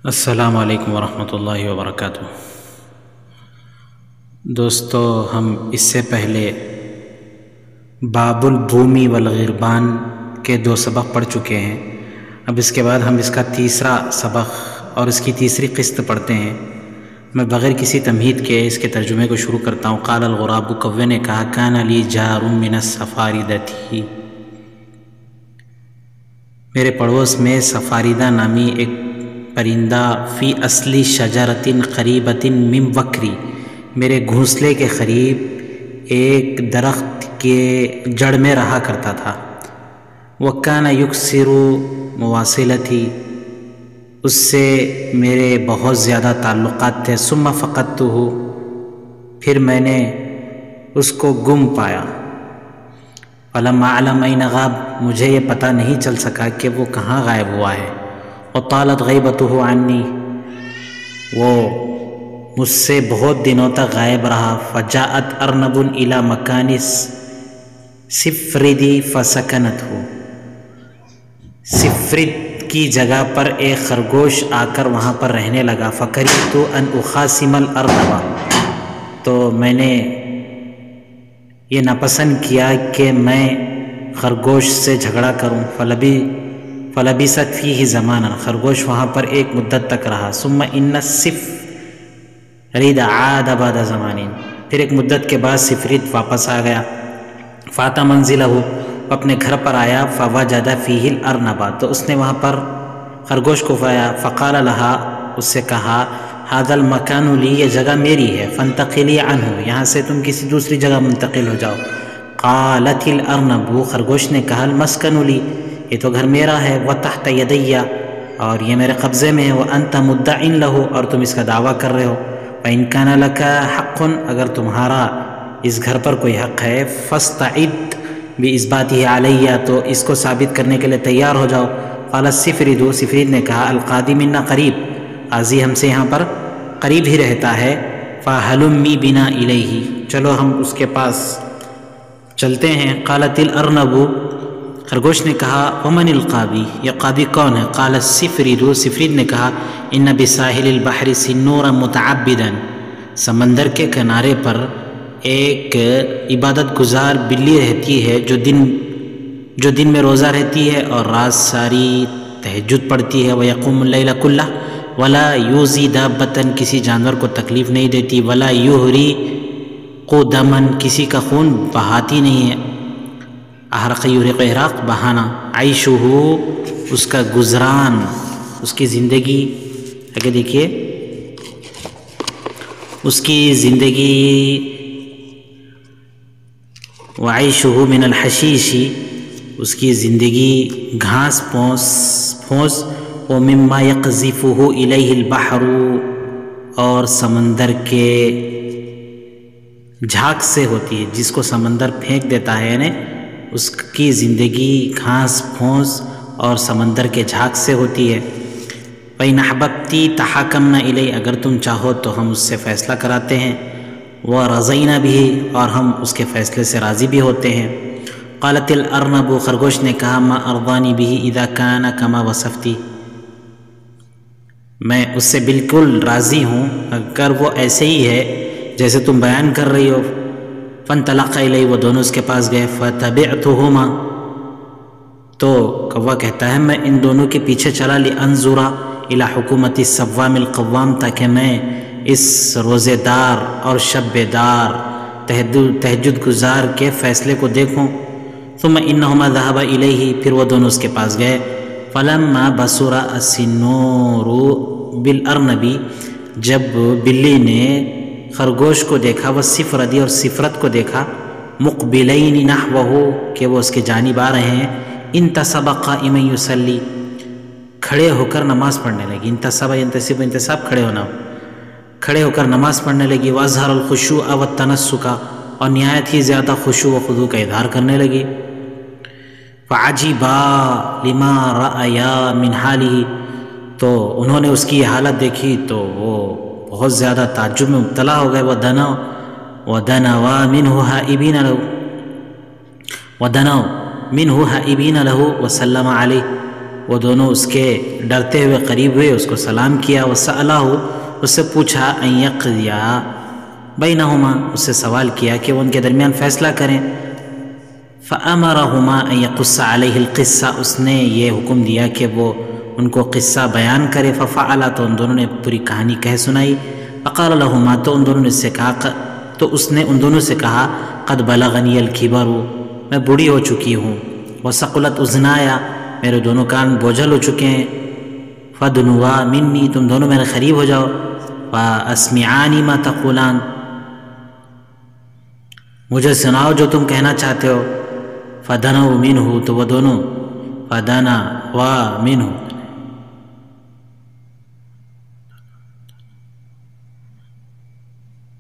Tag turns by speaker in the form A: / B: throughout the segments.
A: السلام علیکم ورحمۃ اللہ وبرکاتہ۔ دوستو، ہم اس سے پہلے باب البومی والغربان کے 2 سبق پڑھ چکے ہیں۔ اب اس کے بعد ہم اس کا تیسرا سبق اور اس کی تیسری قسط پڑھتے ہیں۔ میں بغیر کسی تمہید کے اس کے ترجمے کو شروع کرتا ہوں۔ قال الغراب، کوے نے کہا، کان لی جار من السفاردتی، میرے پڑوس میں سفاردہ نامی ایک پرندہ، فی اصلی شجرۃ قریبۃ من وکری، میرے گھونسلے کے قریب ایک درخت کے جڑ میں رہا کرتا تھا۔ وکان یکسر مواصلتی، اس سے میرے بہت زیادہ تعلقات تھے۔ ثم فقدتہ، پھر میں نے اس کو گم پایا۔ فلم اعلم این غاب، مجھے یہ پتہ نہیں چل سکا کہ وہ کہاں غائب ہوا ہے۔ وطالت غیبتہ عنی، وہ مجھ سے بہت دنوں تک غائب رہا۔ فجاءت ارنب الی مکان سفرد فسکنتہ، سفرد کی جگہ پر ایک خرگوش آ کر وہاں پر رہنے لگا۔ فکرہت ان اخاصم الارنب، تو میں نے یہ ناپسند کیا کہ میں خرگوش سے جھگڑا کروں۔ فلبثت فیہ زمانا، خرگوش وہاں پر ایک مدت تک رہا۔ ثم ان السفرد عاد بعد زمان، پھر ایک مدت کے بعد سفرد واپس آ گیا۔ فاتی منزلہ، اپنے گھر پر آیا۔ فوجد فیہ الارنب، تو اس نے وہاں پر خرگوش کو پایا۔ فقال لہا، اس سے کہا، ھذا المکان لی، یہ جگہ میری ہے۔ فانتقلی عنہ، یہاں سے تم کسی دوسری جگہ منتقل ہو جاؤ۔ قالت الارنب، وہ نے کہا، المسکن لی، یہ تو گھر میرا ہے۔ وتحت یدی، اور یہ میرے قبضے میں ہے۔ وانت مدع لہ، اور تم اس کا دعویٰ کر رہے ہو۔ فإن کان لک حق، اگر تمہارا اس گھر پر کوئی حق ہے، فاستعد باثباتہ علی، تو اس کو ثابت کرنے کے لیے تیار ہو جاؤ۔ قال السفرد، سفرید نے کہا، القاضی منا قریب، قاضی ہم سے یہاں پر قریب ہی رہتا ہے۔ فہلمی بنا الیہ، چلو ہم اس کے پاس چلتے ہیں۔ قالت الارنب، خرگوش نے کہا، ومن القاضی، یہ قاضی کون ہے؟ قال السفرد، سفرید نے کہا، ان بساحل البحر سنورا متعبدا، سمندر کے کنارے پر ایک عبادت گزار بلی رہتی ہے جو دن میں روزہ رہتی ہے اور رات ساری تہجد پڑھتی ہے۔ ویقوم اللیل کلہ ولا یؤذی دابۃ، کسی جانور کو تکلیف نہیں دیتی۔ ولا یحرق دما، کسی کا خون بہاتی نہیں ہے۔ احرق یحرق، احراق بہانا۔ عیشہ، اس کا گزران، اس کی زندگی، آگے دیکھیے، اس کی زندگی، وعیشہ من الحشیش، اس کی زندگی گھاس پھوس، ومما یقذفہ الیہ البحر، اور سمندر کے جھاگ سے ہوتی ہے، جس کو سمندر پھینک دیتا ہے، یعنی اس کی زندگی گھاس پھوس اور سمندر کے جھاگ سے ہوتی ہے۔ فإن احببت تحاکمنا الیہ، اگر تم چاہو تو ہم اس سے فیصلہ کراتے ہیں۔ ورضینا بہ، اور ہم اس کے فیصلے سے راضی بھی ہوتے ہیں۔ قالت الارنب، خرگوش نے کہا، ما ارضانی بہ اذا کان کما وصفتی، میں اس سے بالکل راضی ہوں اگر وہ ایسے ہی ہے جیسے تم بیان کر رہی ہو۔ فانطلقا الیہ، وہ دونوں اس کے پاس گئے۔ فتبعتہما، تو کوا کہتا ہے، میں ان دونوں کے پیچھے چلا، لانظر الی حکومت الصوام القوام، تاکہ میں اس روزے دار اور شب بیدار تہجد گزار کے فیصلے کو دیکھوں۔ ثم انہما ذهبا الیہ، پھر وہ دونوں اس کے پاس گئے۔ فلما بصر السنور بالارنب، جب بلی نے خرگوش کو دیکھا، والسفرد، اور سفرت کو دیکھا، مقبلین نحوہ، کہ وہ اس کے جانب آ رہے ہیں، انتصب قائما یصلی، کھڑے ہو کر نماز پڑھنے لگی۔ انتصب، ینتصب، انتصاب کھڑے ہونا، کھڑے ہو کر نماز پڑھنے لگی۔ واظہر الخشوع والتنسک، اور نہایت ہی زیادہ خشوع و خضوع کا اظہار کرنے لگی۔ فعجبا لما رأیا من حالہ، تو انہوں نے اس کی حالت دیکھی تو وہ بہت زیادہ تعجب میں مبتلا ہو گئے۔ ودنوا منہ حائبین لہ وسلم علیہ، وہ دونوں اس کے ڈرتے ہوئے قریب ہوئے، اس کو سلام کیا، وسألہ، اس سے پوچھا ان یقضی بینہما، اس سے سوال کیا کہ وہ ان کے درمیان فیصلہ کریں۔ فأمرہما ان یقص علیہ القصہ، اس نے یہ حکم دیا کہ وہ ان کو قصہ بیان کرے۔ ففعلا، تو ان دونوں نے پوری کہانی کہہ سنائی۔ فقال لہما، تو ان دونوں نے اس سے کہا، تو اس نے ان دونوں سے کہا قد بلغنی الکبر، میں بوڑھی ہو چکی ہوں، وثقلت اذنایا، میرے دونوں کان بوجھل ہو چکے ہیں، فدنوا منی، تم دونوں میرے قریب ہو جاؤ، فاسمعانی ما تقولان، مجھے سناؤ جو تم کہنا چاہتے ہو۔ فدنوا منہ، تو وہ دونوں فدنوا منہ،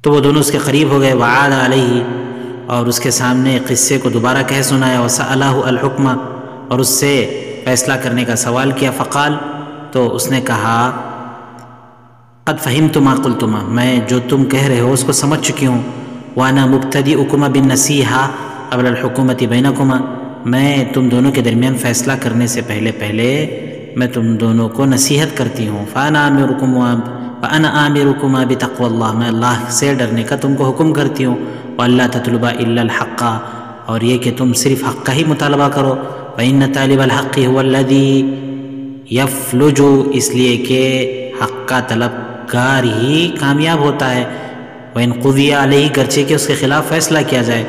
A: تو وہ دونوں اس کے قریب ہو گئے۔ وعاد علیہ، اور اس کے سامنے قصے کو دوبارہ کہہ سنایا۔ وسألہ الحکم، اور اس سے فیصلہ کرنے کا سوال کیا۔ فقال، تو اس نے کہا قد فہمت ما قلتما، میں جو تم کہہ رہے ہو اس کو سمجھ چکی ہوں۔ وانا مبتدئکما بالنصیحہ قبل الحکومت بینکما، میں تم دونوں کے درمیان فیصلہ کرنے سے پہلے میں تم دونوں کو نصیحت کرتی ہوں۔ فانا آمرکما بتقوی اللہ، میں اللہ سے ڈرنے کا تم کو حکم کرتی ہوں۔ وَأَلَّا تَطْلُبَ إِلَّا الْحَقَّ، اور یہ کہ تم صرف حق کا ہی مطالبہ کرو۔ فَإِنَّ طَالِبَ الْحَقِّ هُوَ الَّذِي يَفْلُجُ، اس لیے کہ حق کا طلبگار ہی کامیاب ہوتا ہے۔ وَإِنْ قُضِيَ عَلَيْهِ، گرچہ کہ اس کے خلاف فیصلہ کیا جائے۔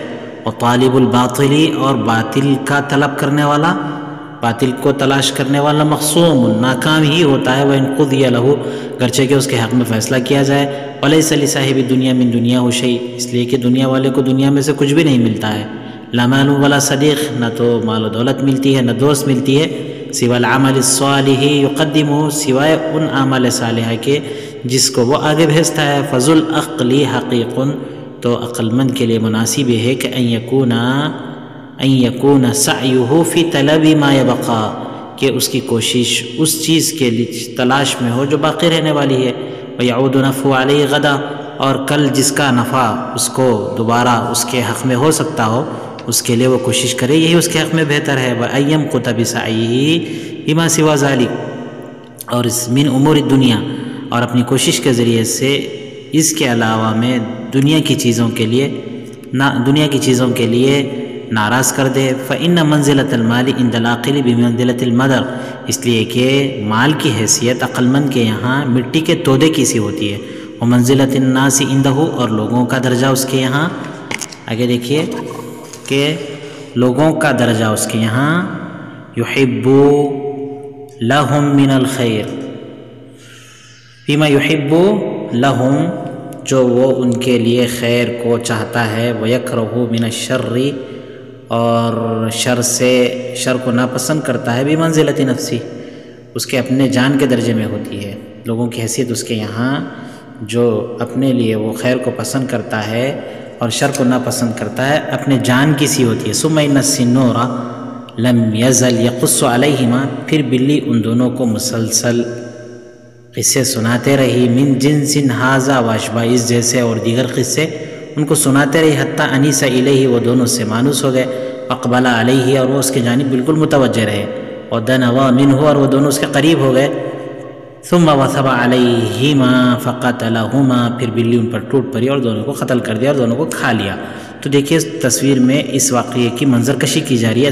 A: وَطَالِبُ الْبَاطِلِ، اور باطل کا طلب کرنے والا، باطل کو تلاش کرنے والا مخصوم، ناکام ہی ہوتا ہے۔ وَإِنْ قُضِيَ لَهُ، گرچہ کہ اس کے حق میں فیصلہ کیا جائے۔ وَلَيْسَ لِصَاحِبِ الدُّنْيَا مِنْ دُنْيَاهُ شَيْءٌ، اس لیے کہ دنیا والے کو دنیا میں سے کچھ بھی نہیں ملتا ہے۔ لا مال ولا صدیق، نہ تو مال و دولت ملتی ہے نہ دوست ملتی ہے۔ سوى العمل الصالح يقدمه، سوائے ان اعمال صالحہ کے جس کو وہ آگے بھیجتا ہے۔ فذو العقل حقیق، تو عقل مند کے لیے مناسب ہے کہ ان یکون سعیہ فی طلب ما یبقى، کہ اس کی کوشش اس چیز کے لیے تلاش میں ہو جو باقی رہنے والی ہے۔ ویعود نفع علیہ غدا، اور کل جس کا نفع اس کو دوبارہ اس کے حق میں ہو سکتا ہو اس کے لیے وہ کوشش کرے، یہی اس کے حق میں بہتر ہے۔ وَأَن يَمْقُتَ بِسَعْيِهِ بِمَا سِوَى ذَلِكَ، اور اس من امور الدنیا، اور اپنی کوشش کے ذریعے سے اس کے علاوہ میں دنیا کی چیزوں کے لیے ناراض کر دے۔ فَإِنَّ مَنزِلَةَ الْمَالِ عِنْدَ الْعَاقِلِ بِمَنزِلَةِ الْمَدَرِ، اس لیے کہ مال کی حیثیت عقل مند کے یہاں مٹی کے تودے کی سی ہوتی ہے۔ وَمَنزِلَةِ النَّاسِ عِنْدَهُ، اور لوگوں کا درجہ اس کے یہاں، آگے دیکھیے کہ لوگوں کا درجہ اس کے یہاں، يُحِبُّ لَهُم مِّنَ الْخَيْرِ فِيمَا يُحِبُّ لَهُم، جو وہ ان کے لیے خیر کو چاہتا ہے۔ وَيَكْرَهُ مِنَ الشَّرِّ، اور شر کو ناپسند کرتا ہے۔ بِمَنزِلَةِ نَفْسِهِ، اس کے اپنے جان کے درجے میں ہوتی ہے۔ لوگوں کی حیثیت اس کے یہاں جو اپنے لیے وہ خیر کو پسند کرتا ہے اور شر کو ناپسند کرتا ہے، اپنے جان کی سی ہوتی ہے۔ ثُمَّ إِنَّ السِّنُّورَ لَمْ يَزَلْ يَقُصُّ عَلَيْهِمَا، پھر بلی ان دونوں کو مسلسل قصے سناتے رہی۔ من جنس ھذا واشباہ، اس جیسے اور دیگر قصے ان کو سناتے رہی۔ حتیٰ انیس الیہ، وہ دونوں سے مانوس ہو گئے۔ اقبل علیہ، اور وہ اس کے جانب بالکل متوجہ رہے۔ ودنوا منہ، اور وہ دونوں اس کے قریب ہو گئے۔ ثم وثب علیہما فقتلہما، پھر بلی ان پر ٹوٹ پڑی اور دونوں کو قتل کر دیا اور دونوں کو کھا لیا۔ تو دیکھیے اس تصویر میں اس واقعے کی منظر کشی کی جا رہی ہے۔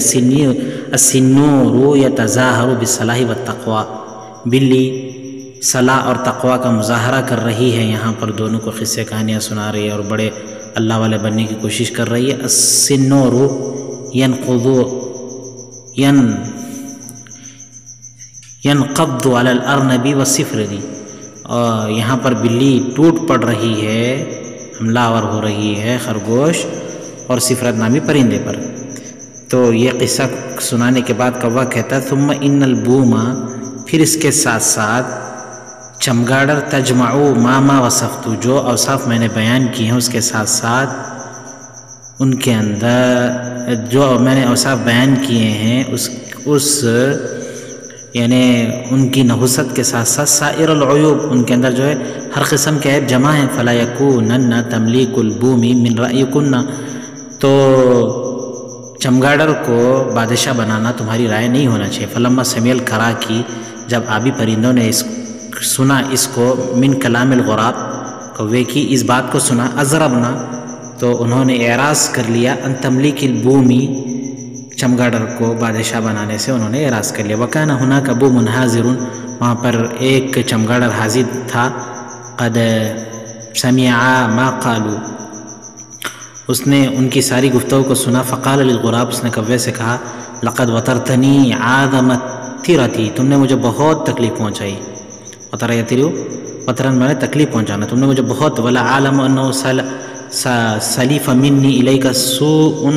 A: السنور یتظاہر بالصلاح والتقوی، بلی صلاح اور تقوی کا مظاہرہ کر رہی ہے، یہاں پر دونوں کو قصے کہانیاں سنا رہی ہے اور بڑے اللہ والے بننے کی کوشش کر رہی ہے۔ السنور ینقبض علی الارنب والصفرد، اور یہاں پر بلی ٹوٹ پڑ رہی ہے، حملہ آور ہو رہی ہے خرگوش اور صفرد نامی پرندے پر۔ تو یہ قصہ سنانے کے بعد کوا کہتا ہے ثم ان البوم، پھر اس کے ساتھ ساتھ چمگاڑر تجمعو ما وصفتو، جو اوصاف میں نے بیان کی ہیں اس کے ساتھ ساتھ ان کے اندر جو میں نے اوصاف بیان کیے ہیں اس یعنی ان کی نحوست کے ساتھ ساتھ سائر العیوب، ان کے اندر جو ہے ہر قسم کے عیب جمع ہیں۔ فلا یکونن تملیک البوم من رأیکن، تو چمگاڈر کو بادشاہ بنانا تمہاری رائے نہیں ہونا چاہیے۔ فلما سمیع الکراکی، جب آبی پرندوں نے سنا اس کو، من کلام الغراب، کوے کی اس بات کو سنا، اضربنا، تو انہوں نے اعراض کر لیا، ان تملیک البومی، چمگاڈر کو بادشاہ بنانے سے انہوں نے اعراض کر لیا۔ وکان ہناک بوم حاضر، وہاں پر ایک چمگاڈر حاضر تھا، قد سمع ما قالوا، اس نے ان کی ساری گفتگو کو سنا، فقال للغراب، اس نے کوے سے کہا، لقد وطرتنی عادمت تیرتی، تم نے مجھے بہت تکلیف پہنچائی، وطر یترو، وطرن میں نے تکلیف پہنچانا، تم نے مجھے بہت، ولا عالم انه سلیف منی الیک سوء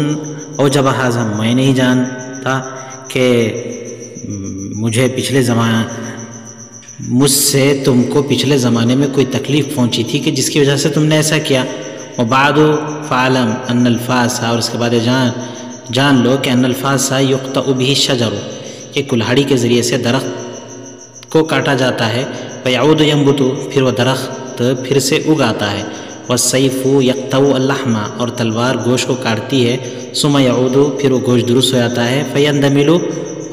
A: اوجب ھذا، میں نہیں جانتا کہ مجھ سے تم کو پچھلے زمانے میں کوئی تکلیف پہنچی تھی کہ جس کی وجہ سے تم نے ایسا کیا۔ وبعد فعلم ان الفاس، اور اس کے بعد جان لو کہ ان الفاس یقطع به الشجر، کہ کلہاڑی کے ذریعے سے درخت کو کاٹا جاتا ہے، فیعود ینبت، پھر وہ درخت پھر سے اگاتا ہے، والسیف یقطع اللحم، اور تلوار گوشت کو کاٹتی ہے، ثم یعود، پھر وہ گوشت درست ہو جاتا ہے، فیندمل،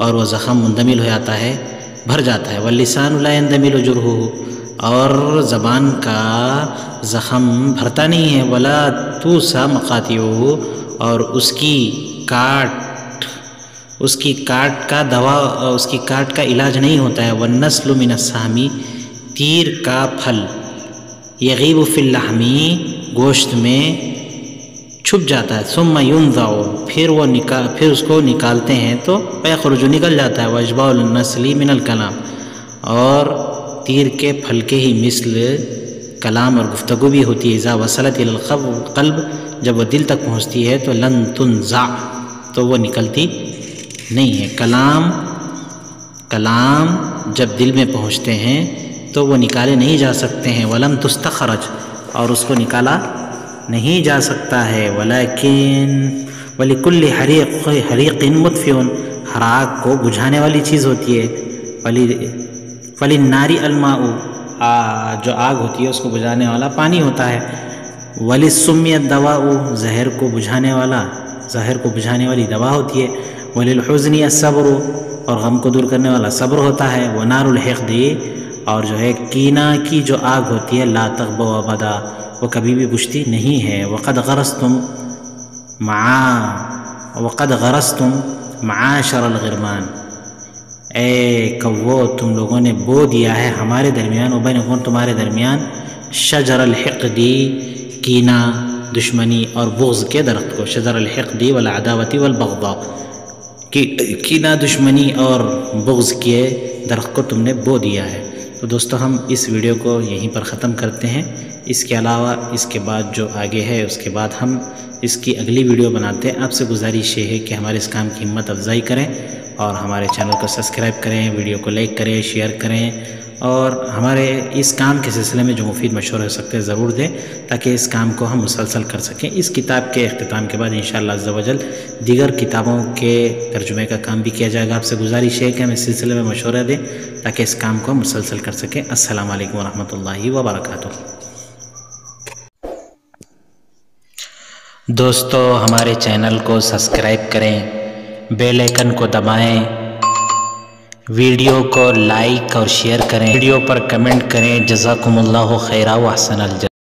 A: اور وہ زخم مندمل ہو جاتا ہے، بھر جاتا ہے، واللسان لا یندمل جرحہ، اور زبان کا زخم بھرتا نہیں ہے، ولا توسع مقاطعہ، اور اس کی کاٹ کا دوا، اس کی کاٹ کا علاج نہیں ہوتا ہے، والنسل من السہم، تیر کا پھل، یغیب فی اللحم، گوشت میں چھپ جاتا ہے، ثم ینزع، پھر اس کو نکالتے ہیں تو فیخرج، نکل جاتا ہے، واشباع النسل من الکلام، اور تیر کے پھل کے ہی مثل کلام اور گفتگو بھی ہوتی ہے، اذا وصلت الی القلب، جب وہ دل تک پہنچتی ہے تو لن تنزع، تو وہ نکلتی نہیں ہے۔ کلام جب دل میں پہنچتے ہیں تو وہ نکالے نہیں جا سکتے ہیں، ولم تستخرج، اور اس کو نکالا نہیں جا سکتا ہے، وَلِكُلِّ حَرِيقٍ مُطْفِئٌ، ہر آگ کو بجھانے والی چیز ہوتی ہے، وَلِلنَّارِ الْمَاءُ، جو آگ ہوتی ہے اس کو بجھانے والا پانی ہوتا ہے، وَلِلسُّمِّ الدَّوَاءُ، زہر کو بجھانے والی دوا ہوتی ہے، وَلِلْحُزْنِ الصَّبْرُ، اور غم کو دور کرنے والا صبر ہوتا ہے، وَنَارُ الْحِقْدِ، اور جو ہے کینہ کی جو آگ ہوتی ہے، لا تغبو ابدا، وہ کبھی بھی بجھتی نہیں ہے، وقد غرستم معاشر الغرمان، اے کوو، تم لوگوں نے بو دیا ہے ہمارے درمیان، وبینکم، تمہارے درمیان، شجر الحقد، کینہ، دشمنی اور بغض کے درخت کو، شجر الحقد والعداوت والبغضاء، کینہ، دشمنی اور بغض کے درخت کو تم نے بو دیا ہے۔ تو دوستو ہم اس ویڈیو کو یہیں پر ختم کرتے ہیں، اس کے علاوہ اس کے بعد جو آگے ہے اس کے بعد ہم اس کی اگلی ویڈیو بناتے ہیں۔ آپ سے گزارش یہ ہے کہ ہمارے اس کام کی ہمت افزائی کریں اور ہمارے چینل کو سبسکرائب کریں، ویڈیو کو لائک کریں، شیئر کریں، اور ہمارے اس کام کے سلسلے میں جو مفید مشورے ہو سکتے ہیں ضرور دیں، تاکہ اس کام کو ہم مسلسل کر سکیں۔ اس کتاب کے اختتام کے بعد انشاءاللہ عز و جل دیگر کتابوں کے ترجمے کا کام بھی کیا جائے گا۔ آپ سے گزارش ہے کہ ہم اس سلسلے میں مشورہ دیں تاکہ اس کام کو ہم مسلسل کر سکیں۔ السلام علیکم ورحمۃ اللہ وبرکاتہ۔ دوستو ہمارے چینل کو سبسکرائب کریں، بیل آئیکن کو دبائیں، ویڈیو کو لائک اور شیئر کریں، ویڈیو پر کمنٹ کریں۔ جزاکم اللہ خیرا و احسن الجزاء۔